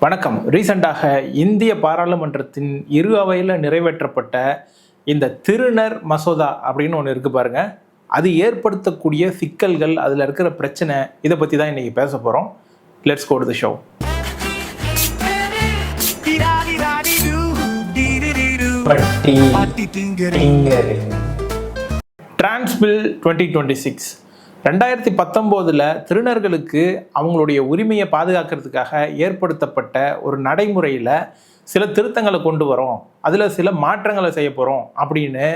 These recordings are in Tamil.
வணக்கம். ரீசெண்டாக இந்திய பாராளுமன்றத்தின் இரு அவையில் நிறைவேற்றப்பட்ட இந்த திருநர் மசோதா அப்படின்னு ஒன்று இருக்கு பாருங்க. அது ஏற்படுத்தக்கூடிய சிக்கல்கள், அதில் இருக்கிற பிரச்சனை, இதை பற்றி தான் இன்னைக்கு பேச போகிறோம். Let's go to the show. Trans bill 2026 2019 திருநர்களுக்கு அவங்களுடைய உரிமையை பாதுகாக்கிறதுக்காக ஏற்படுத்தப்பட்ட ஒரு நடைமுறையில் சில திருத்தங்களை கொண்டு வரோம், அதில் சில மாற்றங்களை செய்ய போகிறோம் அப்படின்னு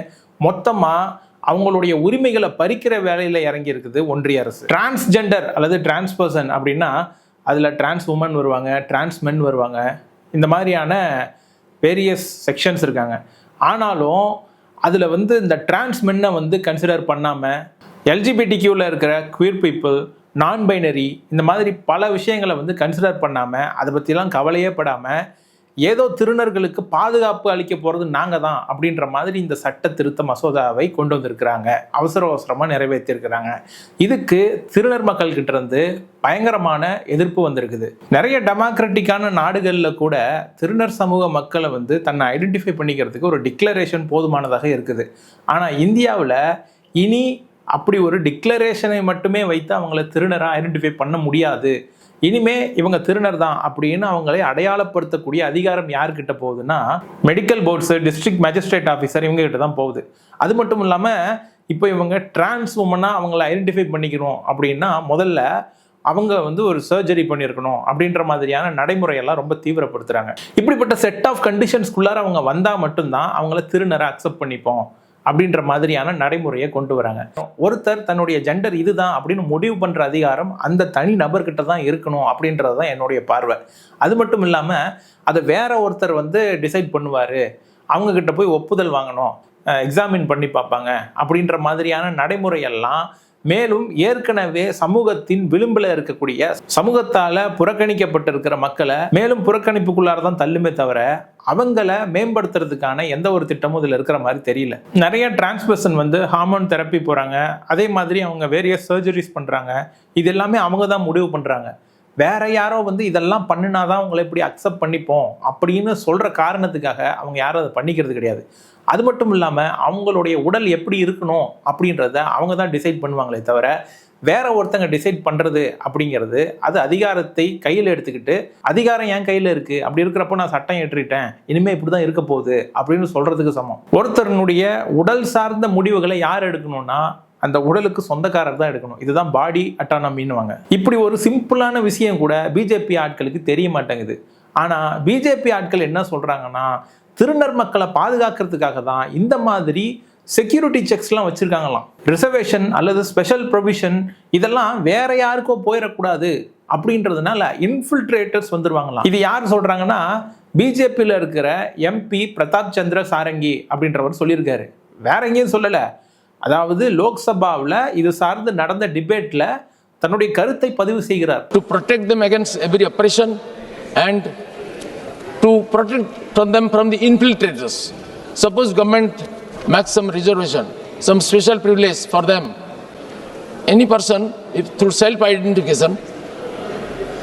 மொத்தமாக அவங்களுடைய உரிமைகளை பறிக்கிற வேலையில் இறங்கி இருக்குது ஒன்றிய அரசு. டிரான்ஸ்ஜெண்டர் அல்லது டிரான்ஸ்பர்சன் அப்படின்னா அதில் டிரான்ஸ் உமன் வருவாங்க, டிரான்ஸ் மென் வருவாங்க, இந்த மாதிரியான வேரியஸ் செக்ஷன்ஸ் இருக்காங்க. ஆனாலும் அதில் இந்த டிரான்ஸ் மென்னை கன்சிடர் பண்ணாமல் எல்ஜிபிடிக்யூவில் இருக்கிற குயர் பீப்புள், நான் பைனரி, இந்த மாதிரி பல விஷயங்களை கன்சிடர் பண்ணாமல், அதை பற்றிலாம் கவலையே படாமல், ஏதோ திருநர்களுக்கு பாதுகாப்பு அளிக்க போகிறது நாங்கள் தான் அப்படின்ற மாதிரி இந்த சட்ட திருத்த மசோதாவை கொண்டு வந்திருக்கிறாங்க. அவசரமாக நிறைவேற்றியிருக்கிறாங்க. இதுக்கு திருநர் மக்கள்கிட்ட இருந்து பயங்கரமான எதிர்ப்பு வந்திருக்குது. நிறைய டெமோக்ராட்டிக்கான நாடுகளில் கூட திருநர் சமூக மக்களை தன்னை ஐடென்டிஃபை பண்ணிக்கிறதுக்கு ஒரு டிக்ளரேஷன் போதுமானதாக இருக்குது. ஆனால் இந்தியாவில் இனி அப்படி ஒரு டிக்ளரேஷனை மட்டுமே வைத்து அவங்கள திருநராக ஐடென்டிஃபை பண்ண முடியாது. இனிமே இவங்க திருநர் தான் அப்படின்னு அவங்களை அடையாளப்படுத்தக்கூடிய அதிகாரம் யார்கிட்ட போகுதுன்னா, medical boards, district magistrate officer, இவங்க கிட்ட தான் போகுது. அது மட்டும் இல்லாமல் இப்போ இவங்க டிரான்ஸ் உமனாக அவங்கள ஐடென்டிஃபை பண்ணிக்கணும் அப்படின்னா முதல்ல அவங்க ஒரு சர்ஜரி பண்ணியிருக்கணும் அப்படின்ற மாதிரியான நடைமுறையெல்லாம் ரொம்ப தீவிரப்படுத்துகிறாங்க. இப்படிப்பட்ட செட் ஆஃப் கண்டிஷன்ஸ்குள்ளார அவங்க வந்தால் மட்டும்தான் அவங்கள திருநரை அக்செப்ட் பண்ணிப்போம் அப்படின்ற மாதிரியான நடைமுறையை கொண்டு வராங்க. ஒருத்தர் தன்னுடைய ஜெண்டர் இதுதான் அப்படின்னு முடிவு பண்ணுற அதிகாரம் அந்த தனி நபர்கிட்ட தான் இருக்கணும் அப்படின்றது தான் என்னுடைய பார்வை. அது மட்டும் இல்லாமல் அதை வேற ஒருத்தர் டிசைட் பண்ணுவார், அவங்கக்கிட்ட போய் ஒப்புதல் வாங்கணும், எக்ஸாமின் பண்ணி பார்ப்பாங்க அப்படின்ற மாதிரியான நடைமுறையெல்லாம் மேலும் ஏற்கனவே சமூகத்தின் விளிம்பில் இருக்கக்கூடிய, சமூகத்தால் புறக்கணிக்கப்பட்டிருக்கிற மக்களை மேலும் புறக்கணிப்புக்குள்ளார தான் தள்ளுமே தவிர அவங்கள மேம்படுத்துறதுக்கான எந்த ஒரு திட்டமும் இதில் இருக்கிற மாதிரி தெரியல. நிறைய டிரான்ஸ்பர்சன் ஹார்மோன் தெரப்பி போகிறாங்க, அதே மாதிரி அவங்க வேரியஸ் சர்ஜரிஸ் பண்ணுறாங்க. இது எல்லாமே அவங்க தான் முடிவு பண்ணுறாங்க. வேற யாரோ இதெல்லாம் பண்ணினாதான் அவங்களை எப்படி அக்செப்ட் பண்ணிப்போம் அப்படின்னு சொல்கிற காரணத்துக்காக அவங்க யாரும் அதை பண்ணிக்கிறது கிடையாது. அது மட்டும் இல்லாமல் அவங்களுடைய உடல் எப்படி இருக்கணும் அப்படின்றத அவங்க தான் டிசைட் பண்ணுவாங்களே தவிர வேற ஒருத்தங்க டிசைட் பண்ணுறது அப்படிங்கிறது அது அதிகாரத்தை கையில் எடுத்துக்கிட்டு, அதிகாரம் என் கையில் இருக்குது, அப்படி இருக்கிறப்போ நான் சட்டம் ஏற்றிட்டேன், இனிமேல் இப்படி தான் இருக்க போகுது அப்படின்னு சொல்கிறதுக்கு சமம். ஒருத்தருடைய உடல் சார்ந்த முடிவுகளை யார் எடுக்கணும்னா அந்த உடலுக்கு சொந்தக்காரர் தான் எடுக்கணும். இதுதான் பாடி அட்டானமின்னுவாங்க. இப்படி ஒரு சிம்பிளான விஷயம் கூட பிஜேபி ஆட்களுக்கு தெரிய மாட்டேங்குது. ஆனால் பிஜேபி ஆட்கள் என்ன சொல்கிறாங்கன்னா, திருநர் மக்களை பாதுகாக்கிறதுக்காக தான் இந்த மாதிரி செக்யூரிட்டி செக்ஸ்லாம் வச்சுருக்காங்களாம். ரிசர்வேஷன் அல்லது ஸ்பெஷல் ப்ரொவிஷன் இதெல்லாம் வேற யாருக்கோ போயிடக்கூடாது அப்படின்றதுனால இன்ஃபில்ட்ரேட்டர்ஸ் வந்துருவாங்களாம். இது யார் சொல்கிறாங்கன்னா, பிஜேபியில் இருக்கிற எம்பி பிரதாப் சந்திர சாரங்கி அப்படின்றவர் சொல்லியிருக்காரு. வேற எங்கேயும் சொல்லலை. அதாவது லோக்சபாவில் இது சார்ந்து நடந்த டிபேட்ல தன்னுடைய கருத்தை பதிவு செய்கிறார். To protect them against every oppression and to protect them from the infiltrators. Suppose government makes some reservation, some special privilege for them. Any person, if through self-identification,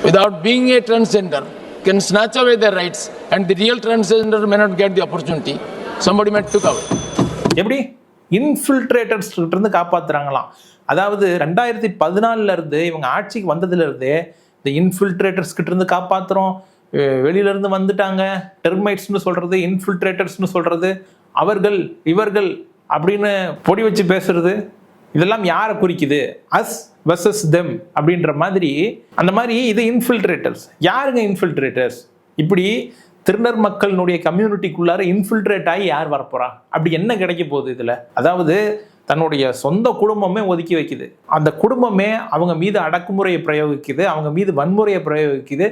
without being a transgender, can snatch away their rights, and the real transgender may not get the opportunity. Somebody might took away. எப்படி இன்ஃபில்ட்ரேட்டர்ஸ் இருந்து காப்பாற்றுறாங்களாம். அதாவது 2014 இருந்து இவங்க ஆட்சிக்கு வந்ததுலேருந்தே இந்த இன்ஃபில்ட்ரேட்டர்ஸ் கிட்ட இருந்து காப்பாற்றுறோம், வெளியிலேருந்து வந்துட்டாங்க, டெர்மைட்ஸ்னு சொல்கிறது, இன்ஃபில்ட்ரேட்டர்ஸ்னு சொல்கிறது, அவர்கள் இவர்கள் அப்படின்னு பொடி வச்சு பேசுறது, இதெல்லாம் யாரை குறிக்குது? அஸ் வெர்சஸ் தெம் அப்படின்ற மாதிரி. அந்த மாதிரி இது இன்ஃபில்ட்ரேட்டர்ஸ். யாருங்க இன்ஃபில்ட்ரேட்டர்ஸ்? இப்படி திருநர் மக்களினுடைய கம்யூனிட்டிக்குள்ளார இன்ஃபில்ட்ரேட் ஆகி யார் வரப்போறா? அப்படி என்ன கிடைக்க போகுது இதில்? அதாவது தன்னுடைய சொந்த குடும்பமே ஒதுக்கி வைக்குது. அந்த குடும்பமே அவங்க மீது அடக்குமுறையை பிரயோகிக்குது, அவங்க மீது வன்முறையை பிரயோகிக்குது.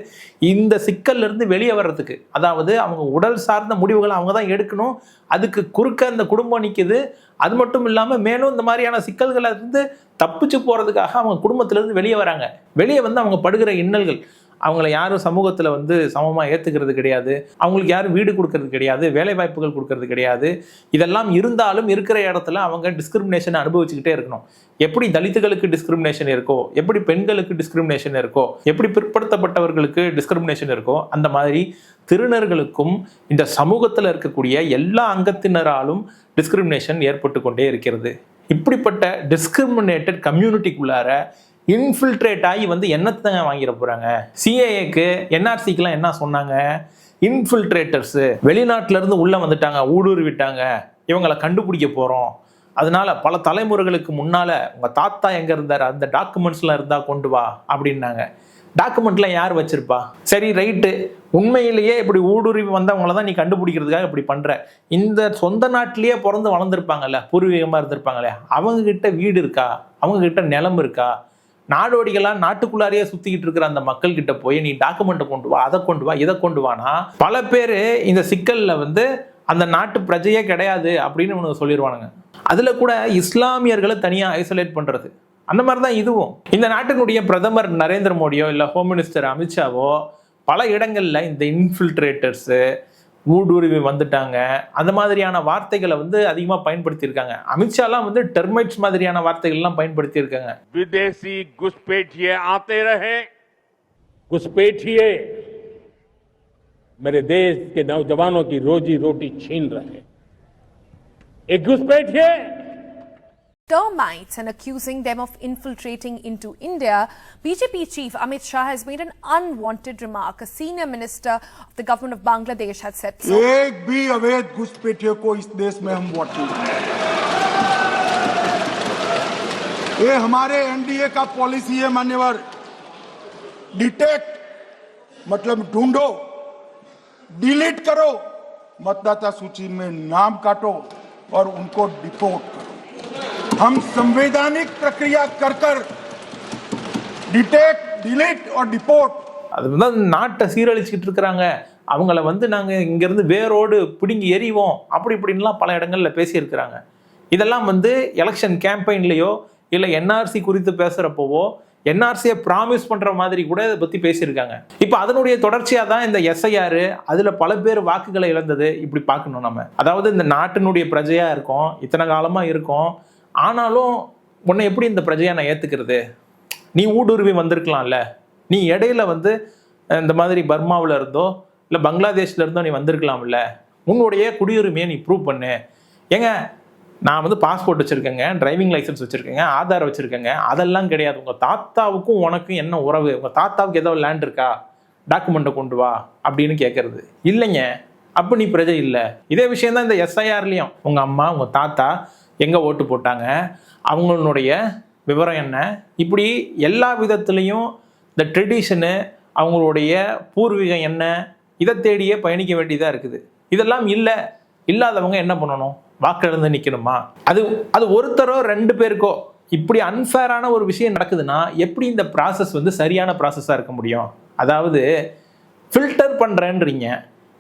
இந்த சிக்கல்ல இருந்து வெளியே வர்றதுக்கு, அதாவது அவங்க உடல் சார்ந்த முடிவுகளை அவங்க தான் எடுக்கணும், அதுக்கு குறுக்க அந்த குடும்பம் நிற்குது. அது மட்டும் இல்லாமல் மேலும் இந்த மாதிரியான சிக்கல்களை இருந்து தப்பிச்சு போகிறதுக்காக அவங்க குடும்பத்திலேருந்து வெளியே வராங்க. வெளியே அவங்க படுகிற இன்னல்கள், அவங்கள யாரும் சமூகத்தில் வந்து சமமாக ஏற்றுக்கிறது கிடையாது, அவங்களுக்கு யாரும் வீடு கொடுக்கறது கிடையாது, வேலை வாய்ப்புகள் கொடுக்கறது கிடையாது. இதெல்லாம் இருந்தாலும் இருக்கிற இடத்துல அவங்க டிஸ்கிரிமினேஷனை அனுபவிச்சுக்கிட்டே இருக்கணும். எப்படி தலித்துகளுக்கு டிஸ்கிரிமினேஷன் இருக்கோ, எப்படி பெண்களுக்கு டிஸ்கிரிமினேஷன் இருக்கோ, எப்படி பிற்படுத்தப்பட்டவர்களுக்கு டிஸ்கிரிமினேஷன் இருக்கோ, அந்த மாதிரி திருநர்களுக்கும் இந்த சமூகத்தில் இருக்கக்கூடிய எல்லா அங்கத்தினராலும் டிஸ்கிரிமினேஷன் ஏற்பட்டு கொண்டே இருக்கிறது. இப்படிப்பட்ட டிஸ்கிரிமினேட்டட் கம்யூனிட்டிக்குள்ளார இன்ஃபில்ட்ரேட் ஆகி வந்து என்னத்தை வாங்கிட போறாங்க? சிஏஏக்கு என்ஆர்சிக்கெல்லாம் என்ன சொன்னாங்க? இன்ஃபில்ட்ரேட்டர்ஸ் வெளிநாட்டில இருந்து உள்ள வந்துட்டாங்க, ஊடுருவிட்டாங்க, இவங்களை கண்டுபிடிக்க போறோம், அதனால பல தலைமுறைகளுக்கு முன்னால உங்க தாத்தா எங்க இருந்தாரு, அந்த டாக்குமெண்ட்ஸ்லாம் இருந்தா கொண்டு வா அப்படின்னாங்க. டாக்குமெண்ட்லாம் யார் வச்சிருப்பா? சரி ரைட்டு, உண்மையிலேயே இப்படி ஊடுருவி வந்தவங்கள தான் நீ கண்டுபிடிக்கிறதுக்காக இப்படி பண்ற. இந்த சொந்த நாட்டிலேயே பிறந்து வளர்ந்துருப்பாங்கல்ல, பூர்வீகமா இருந்திருப்பாங்களே, அவங்க கிட்ட வீடு இருக்கா, அவங்க கிட்ட நிலம் இருக்கா? நாடோடிகளா நாட்டுக்குள்ளாரையே சுத்திக்கிட்டு இருக்கிற அந்த மக்கள் கிட்ட போய் நீ டாக்குமெண்ட்டை கொண்டு வா, அதை கொண்டு வா, இதை கொண்டு வானா பல பேர் இந்த சிக்கல்ல வந்து அந்த நாட்டு பிரஜையே கிடையாது அப்படின்னு உனக்கு சொல்லிடுவானுங்க. அதுல கூட இஸ்லாமியர்களை தனியா ஐசோலேட் பண்றது, அந்த மாதிரி தான் இதுவும். இந்த நாட்டினுடைய பிரதமர் நரேந்திர மோடியோ இல்லை ஹோம் மினிஸ்டர் அமித்ஷாவோ பல இடங்கள்ல இந்த இன்ஃபில்ட்ரேட்டர்ஸு, ஊடுருவி வந்துட்டாங்க, அந்த மாதிரியான வார்த்தைகளை வந்து அதிகமா பயன்படுத்தியிருக்காங்க. அமித்ஷாலாம் வந்து டெர்மைட்ஸ் மாதிரியான வார்த்தைகள்லாம் பயன்படுத்தியிருக்காங்க. विदेशी घुसपैठिए आते रहे, घुसपैठिए मेरे देश के नौजवानों की रोजी रोटी छीन रहे। एक घुसपैठिए termites and accusing them of infiltrating into India, BJP chief Amit Shah has made an unwanted remark. A senior minister of the government of Bangladesh had said so. एक भी अवैध घुसपैठियों को इस देश में हम वोट नहीं देंगे। ये हमारे एनडीए का पॉलिसी है मान्यवर। डिटेक्ट मतलब ढूंढो, डिलीट करो, मतदाता सूची में नाम काटो और उनको डिपोर्ट करो। हम संवैधानिक प्रक्रिया कर डिटेक्ट, डिलीट और डिपोर्ट அதுதான் நாட்டை சீரழிச்சுக்கிட்டு இருக்கிறாங்க, அவங்கள வந்து நாங்கள் இங்கேருந்து வேரோடு பிடுங்கி எறிவோம் அப்படி இப்படின்லாம் பல இடங்களில் பேசியிருக்கிறாங்க. இதெல்லாம் வந்து எலெக்ஷன் கேம்பெயின்லேயோ இல்லை என்ஆர்சி குறித்து பேசுகிறப்போவோ என்ஆர்சியை ப்ராமிஸ் பண்ணுற மாதிரி கூட இதை பற்றி பேசியிருக்காங்க. இப்போ அதனுடைய தொடர்ச்சியாக தான் இந்த எஸ்ஐஆர், அதில் பல பேர் வாக்குகளை இழந்தது இப்படி பார்க்கணும் நம்ம. அதாவது இந்த நாட்டினுடைய பிரஜையாக இருக்கும், இத்தனை காலமாக இருக்கும், ஆனாலும் உன்னை எப்படி இந்த பிரஜையை நான் ஏற்றுக்கிறது? நீ ஊடுருவி வந்திருக்கலாம்ல, நீ இடையில வந்து இந்த மாதிரி பர்மாவில் இருந்தோ இல்லை பங்களாதேஷ்ல இருந்தோ நீ வந்திருக்கலாம்ல, உன்னுடைய குடியுரிமையை நீ ப்ரூவ் பண்ணு. ஏங்க நான் வந்து பாஸ்போர்ட் வச்சுருக்கேங்க, டிரைவிங் லைசன்ஸ் வச்சுருக்கேங்க, ஆதார் வச்சுருக்கேங்க, அதெல்லாம் கிடையாது. உங்கள் தாத்தாவுக்கும் உனக்கும் என்ன உறவு? உங்கள் தாத்தாவுக்கு ஏதோ லேண்ட் இருக்கா, டாக்குமெண்ட்டை கொண்டு வா அப்படின்னு கேட்கறது இல்லைங்க. அப்போ நீ பிரஜை இல்லை. இதே விஷயம் தான் இந்த எஸ்ஐஆர்லேயும். உங்கள் அம்மா உங்கள் தாத்தா எங்கே ஓட்டு போட்டாங்க, அவங்களுடைய விவரம் என்ன, இப்படி எல்லா விதத்துலேயும் இந்த ட்ரெடிஷனு, அவங்களுடைய பூர்வீகம் என்ன, இதை தேடியே பயணிக்க வேண்டியதாக இருக்குது. இதெல்லாம் இல்லாதவங்க என்ன பண்ணணும்? வாக்கிழந்து நிற்கணுமா? அது ஒருத்தரோ ரெண்டு பேருக்கோ இப்படி அன்ஃபேரான ஒரு விஷயம் நடக்குதுன்னா எப்படி இந்த ப்ராசஸ் வந்து சரியான ப்ராசஸாக இருக்க முடியும்? அதாவது ஃபில்டர் பண்ணுறேன்றீங்க,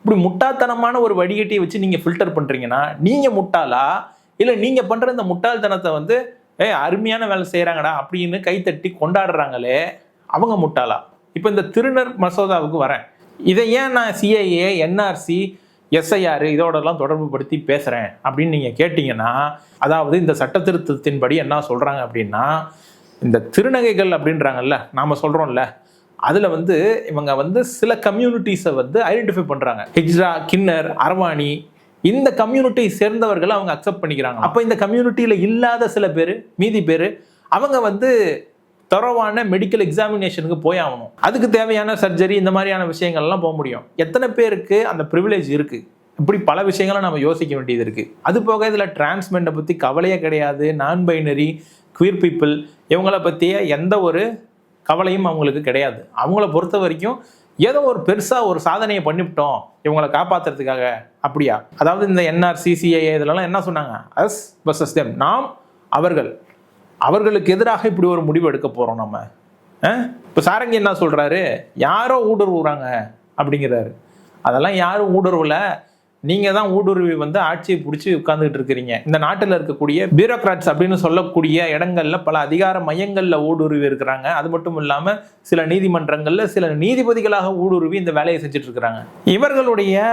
இப்படி முட்டாள்தனமான ஒரு வடிகட்டியை வச்சு நீங்கள் ஃபில்டர் பண்ணுறீங்கன்னா நீங்கள் முட்டாளா, இல்லை நீங்கள் பண்ணுற இந்த முட்டாள்தனத்தை வந்து அருமையான வேலை செய்கிறாங்கடா அப்படின்னு கைத்தட்டி கொண்டாடுறாங்களே அவங்க முட்டாளா? இப்போ இந்த திருநர் மசோதாவுக்கு வரேன். இதை ஏன் நான் சிஐஏ, என்ஆர்சி, எஸ்ஐஆர் இதோடலாம் தொடர்பு படுத்தி பேசுகிறேன் அப்படின்னு நீங்கள் கேட்டிங்கன்னா, அதாவது இந்த சட்ட திருத்தத்தின்படி என்ன சொல்கிறாங்க அப்படின்னா, இந்த திருநங்கைகள் அப்படின்றாங்கல்ல, நாம் சொல்கிறோம்ல, அதில் வந்து இவங்க வந்து சில கம்யூனிட்டிஸை வந்து ஐடென்டிஃபை பண்ணுறாங்க. ஹிஜ்ரா, கின்னர், அரவாணி, இந்த கம்யூனிட்டி சேர்ந்தவர்களை அவங்க அக்செப்ட் பண்ணிக்கிறாங்க. அப்போ இந்த கம்யூனிட்டியில் இல்லாத சில பேர், மீதி பேர், அவங்க வந்து தரவான மெடிக்கல் எக்ஸாமினேஷனுக்கு போய் ஆகணும். அதுக்கு தேவையான சர்ஜரி இந்த மாதிரியான விஷயங்கள்லாம் போக முடியும். எத்தனை பேருக்கு அந்த ப்ரிவிலேஜ் இருக்குது? இப்படி பல விஷயங்களை நம்ம யோசிக்க வேண்டியது இருக்குது. அது போக இதில் டிரான்ஸ்மெண்டை பற்றி கவலையே கிடையாது. நான் பைனரி, குயர் பீப்புள், இவங்கள பற்றிய எந்த ஒரு கவலையும் அவங்களுக்கு கிடையாது. அவங்கள பொறுத்த வரைக்கும் ஏதோ ஒரு பெருசாக ஒரு சாதனையை பண்ணிவிட்டோம் இவங்களை காப்பாற்றுறதுக்காக. அப்படியா? அதாவது இந்த என்ஆர்சி, சிஏஏ இதெல்லாம் என்ன சொன்னாங்க? அஸ் வர்சஸ் தெம், நாம் அவர்களுக்கு எதிராக இப்படி ஒரு முடிவு எடுக்க போகிறோம் நம்ம. இப்போ சாரங்கி என்ன சொல்கிறாரு? யாரோ ஊடுருவுறாங்க அப்படிங்கிறாரு. அதெல்லாம் யாரும் ஊடுருவல, நீங்கள் தான் ஊடுருவி வந்து ஆட்சியை பிடிச்சி உட்கார்ந்துட்டு இருக்கிறீங்க. இந்த நாட்டில் இருக்கக்கூடிய பியூரோக்ராட்ஸ் அப்படின்னு சொல்லக்கூடிய இடங்கள்ல பல அதிகார மையங்களில் ஊடுருவி இருக்கிறாங்க. அது மட்டும் இல்லாமல் சில நீதிமன்றங்களில் சில நீதிபதிகளாக ஊடுருவி இந்த வேலையை செஞ்சுட்டு இருக்கிறாங்க. இவர்களுடைய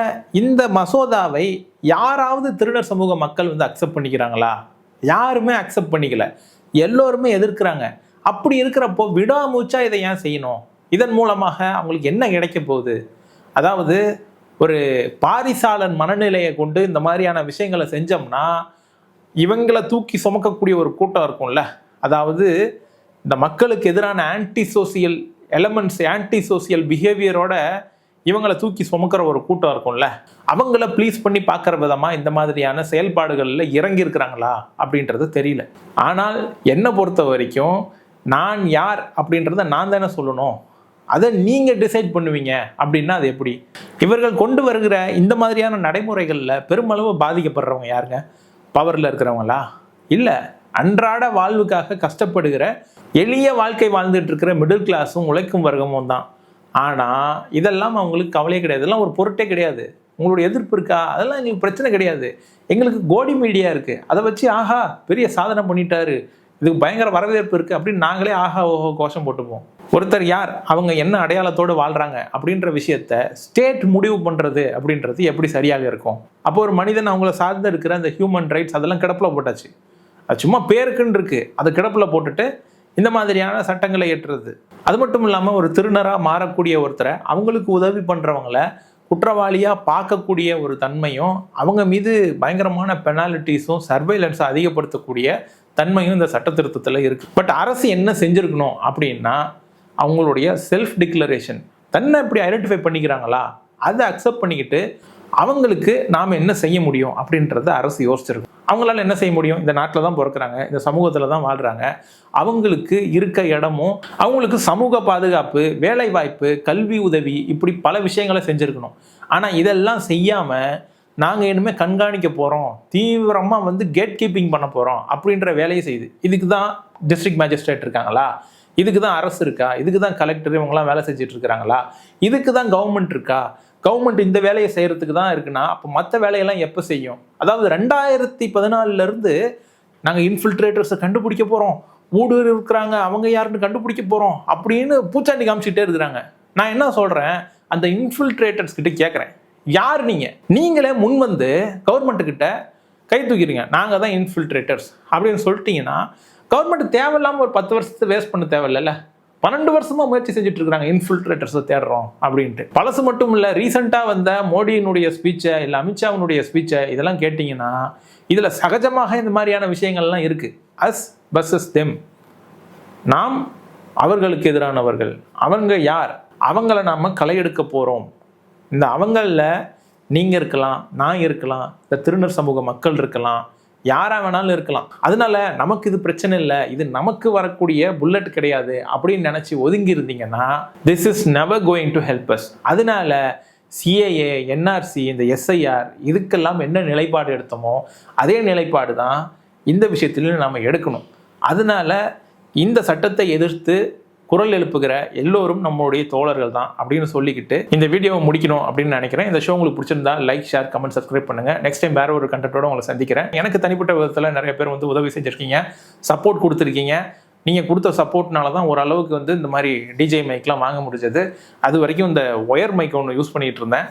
இந்த மசோதாவை யாராவது திருநர் சமூக மக்கள் வந்து அக்செப்ட் பண்ணிக்கிறாங்களா? யாருமே அக்செப்ட் பண்ணிக்கல, எல்லோருமே எதிர்க்கிறாங்க. அப்படி இருக்கிறப்போ விடாமூச்சா இதை ஏன் செய்யணும்? இதன் மூலமாக அவங்களுக்கு என்ன கிடைக்க போகுது? அதாவது ஒரு பாரிசாலன் மனநிலையை கொண்டு இந்த மாதிரியான விஷயங்களை செஞ்சோம்னா இவங்களை தூக்கி சுமக்கக்கூடிய ஒரு கூட்டம் இருக்கும்ல, அதாவது இந்த மக்களுக்கு எதிரான anti social elements, anti social பிஹேவியரோட இவங்களை தூக்கி சுமக்கிற ஒரு கூட்டம் இருக்கும்ல, அவங்கள ப்ளீஸ் பண்ணி பார்க்குற விதமாக இந்த மாதிரியான செயல்பாடுகளில் இறங்கி இருக்கிறாங்களா அப்படின்றது தெரியல. ஆனால் என்னை பொறுத்த வரைக்கும் நான் யார் அப்படின்றத நான் தானே சொல்லணும், அதை நீங்கள் டிசைட் பண்ணுவீங்க அப்படின்னா அது எப்படி? இவர்கள் கொண்டு வருகிற இந்த மாதிரியான நடைமுறைகளில் பெருமளவு பாதிக்கப்படுறவங்க யாருங்க? பவரில் இருக்கிறவங்களா? இல்லை, அன்றாட வாழ்வுக்காக கஷ்டப்படுகிற எளிய வாழ்க்கை வாழ்ந்துட்டு இருக்கிற மிடில் கிளாஸும் உழைக்கும் வர்க்கமும் தான். ஆனால் இதெல்லாம் அவங்களுக்கு கவலையே கிடையாது, இதெல்லாம் ஒரு பொருட்டே கிடையாது. உங்களுடைய எதிர்ப்பு இருக்கா? அதெல்லாம் எங்களுக்கு பிரச்சனை கிடையாது. எங்களுக்கு கோடி மீடியா இருக்குது, அதை வச்சு ஆஹா பெரிய சாதனை பண்ணிட்டாரு, இதுக்கு பயங்கர வரவேற்பு இருக்குது அப்படின்னு நாங்களே ஆஹா ஓஹோ கோஷம் போட்டுப்போம். ஒருத்தர் யார், அவங்க என்ன அடையாளத்தோடு வாழ்கிறாங்க அப்படின்ற விஷயத்த ஸ்டேட் முடிவு பண்ணுறது அப்படின்றது எப்படி சரியாக இருக்கும்? அப்போ ஒரு மனிதன் அவங்கள சார்ந்து இருக்கிற அந்த ஹியூமன் ரைட்ஸ் அதெல்லாம் கிடப்பில் போட்டாச்சு. அது சும்மா பேருக்குன்னு இருக்குது, அதை கிடப்பில் போட்டுட்டு இந்த மாதிரியான சட்டங்களை ஏற்றுறது. அது மட்டும் இல்லாமல் ஒரு திருநராக மாறக்கூடிய ஒருத்தரை அவங்களுக்கு உதவி பண்ணுறவங்கள குற்றவாளியாக பார்க்கக்கூடிய ஒரு தன்மையும், அவங்க மீது பயங்கரமான பெனால்டிஸும் சர்வைலன்ஸை அதிகப்படுத்தக்கூடிய தன்மையும் இந்த சட்ட திருத்தத்தில் இருக்குது. பட் அரசு என்ன செஞ்சுருக்கணும் அப்படின்னா, அவங்களுடைய செல்ஃப் டிக்ளரேஷன், தன்னை எப்படி ஐடென்டிஃபை பண்ணிக்கிறாங்களா அதை அக்செப்ட் பண்ணிக்கிட்டு அவங்களுக்கு நாம் என்ன செய்ய முடியும் அப்படின்றத அரசு யோசிச்சிருக்கு. அவங்களால என்ன செய்ய முடியும்? இந்த நாட்டில் தான் பிறக்கிறாங்க, இந்த சமூகத்தில் தான் வாழ்கிறாங்க, அவங்களுக்கு இருக்க இடமும், அவங்களுக்கு சமூக பாதுகாப்பு, வேலை வாய்ப்பு, கல்வி உதவி, இப்படி பல விஷயங்களை செஞ்சுருக்கணும். ஆனால் இதெல்லாம் செய்யாமல் நாங்கள் இனிமேல் கண்காணிக்க போகிறோம், தீவிரமாக வந்து கேட் கீப்பிங் பண்ண போகிறோம் அப்படின்ற வேலையை செய்யுது. இதுக்கு தான் டிஸ்ட்ரிக்ட் மேஜிஸ்ட்ரேட் இருக்காங்களா? இதுக்கு தான் அரசு இருக்கா? இதுக்கு தான் கலெக்டர் இவங்கெல்லாம் வேலை செஞ்சுட்டு இருக்கிறாங்களா? இதுக்கு தான் கவர்மெண்ட் இருக்கா? கவர்மெண்ட் இந்த வேலையை செய்கிறதுக்கு தான் இருக்குன்னா அப்போ மற்ற வேலையெல்லாம் எப்போ செய்யும்? அதாவது 2014 நாங்கள் இன்ஃபில்ட்ரேட்டர்ஸை கண்டுபிடிக்க போகிறோம், ஊடுருவி இருக்கிறாங்க, அவங்க யாருன்னு கண்டுபிடிக்க போகிறோம் அப்படின்னு பூச்சாண்டி காமிச்சிட்டே இருக்கிறாங்க. நான் என்ன சொல்கிறேன், அந்த இன்ஃபில்ட்ரேட்டர்ஸ் கிட்ட கேட்குறேன், யார் நீங்களே முன் வந்து கவர்மெண்ட்டுக்கிட்ட கை தூக்கிறீங்க, நாங்கள் தான் இன்ஃபில்ட்ரேட்டர்ஸ் அப்படின்னு சொல்லிட்டீங்கன்னா கவர்மெண்ட் தேவையில்லாமல் ஒரு 10 வருஷத்தை வேஸ்ட் பண்ண தேவையில்ல. 12 வருஷமா முயற்சி செஞ்சுட்டு இருக்கிறாங்க இன்ஃபில்ட்ரேட்டர்ஸை தேடுறோம் அப்படின்ட்டு. பழசு மட்டும் இல்லை, ரீசெண்டாக வந்த மோடியினுடைய ஸ்பீச்சை இல்லை அமித்ஷாவினுடைய ஸ்பீச்சை இதெல்லாம் கேட்டிங்கன்னா இதில் சகஜமாக இந்த மாதிரியான விஷயங்கள்லாம் இருக்குது. அஸ் பர்சஸ் தெம், நாம் அவர்களுக்கு எதிரானவர்கள், அவங்க யார், அவங்கள நாம் களை எடுக்க போகிறோம். இந்த அவங்களில் நீங்கள் இருக்கலாம், நான் இருக்கலாம், இந்த திருநர் சமூக மக்கள் இருக்கலாம், யாராக வேணாலும் இருக்கலாம். அதனால நமக்கு இது பிரச்சனை இல்லை, இது நமக்கு வரக்கூடிய புல்லட் கிடையாது அப்படின்னு நினச்சி ஒதுங்கி இருந்தீங்கன்னா this is never going to help us. அதனால சிஏஏ, என்ஆர்சி, இந்த எஸ்ஐஆர் இதுக்கெல்லாம் என்ன நிலைப்பாடு எடுத்தோமோ அதே நிலைப்பாடு தான் இந்த விஷயத்திலும் நாம் எடுக்கணும். அதனால இந்த சட்டத்தை எதிர்த்து குரல் எழுப்புகிற எல்லோரும் நம்மளுடைய தோழர்கள் தான் அப்படின்னு சொல்லிக்கிட்டு இந்த வீடியோவை முடிக்கணும் அப்படின்னு நினைக்கிறேன். இந்த ஷோ உங்களுக்கு பிடிச்சிருந்தா லைக், ஷேர், கமெண்ட், சப்ஸ்கிரைப் பண்ணுங்க. நெக்ஸ்ட் டைம் வேற ஒரு கண்டென்ட்டோட உங்களை சந்திக்கிறேன். எனக்கு தனிப்பட்ட விதத்தில் நிறைய பேர் வந்து உதவி செஞ்சுருக்கீங்க, சப்போர்ட் கொடுத்துருக்கீங்க. நீங்கள் கொடுத்த சப்போர்ட்னால தான் ஓரளவுக்கு வந்து இந்த மாதிரி டிஜே மைக்லாம் வாங்க முடிஞ்சது. அது வரைக்கும் இந்த ஒயர் மைக் ஒன்று யூஸ் பண்ணிகிட்டு இருந்தேன்.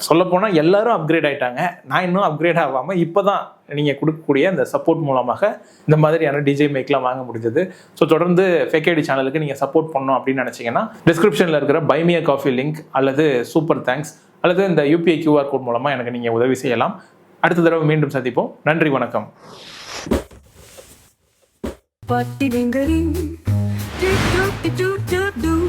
சொல்லப்போனால் எல்லாரும் அப்கிரேட் ஆகிட்டாங்க, நான் இன்னும் அப்கிரேட் ஆகாமல் இப்போ தான் நீங்கள் கொடுக்கக்கூடிய இந்த சப்போர்ட் மூலமாக இந்த மாதிரியான டிஜே மைக்லாம் வாங்க முடிஞ்சது. ஸோ தொடர்ந்து ஃபேக்கேடி சேனலுக்கு நீங்கள் சப்போர்ட் பண்ணணும் அப்படின்னு நினச்சிங்கன்னா டிஸ்கிரிப்ஷனில் இருக்கிற buy me a coffee link அல்லது சூப்பர் தேங்க்ஸ் அல்லது இந்த UPI QR கோட் மூலமாக எனக்கு நீங்கள் உதவி செய்யலாம். அடுத்த தடவை மீண்டும் சந்திப்போம். நன்றி, வணக்கம். Patti dingering, do do do do do.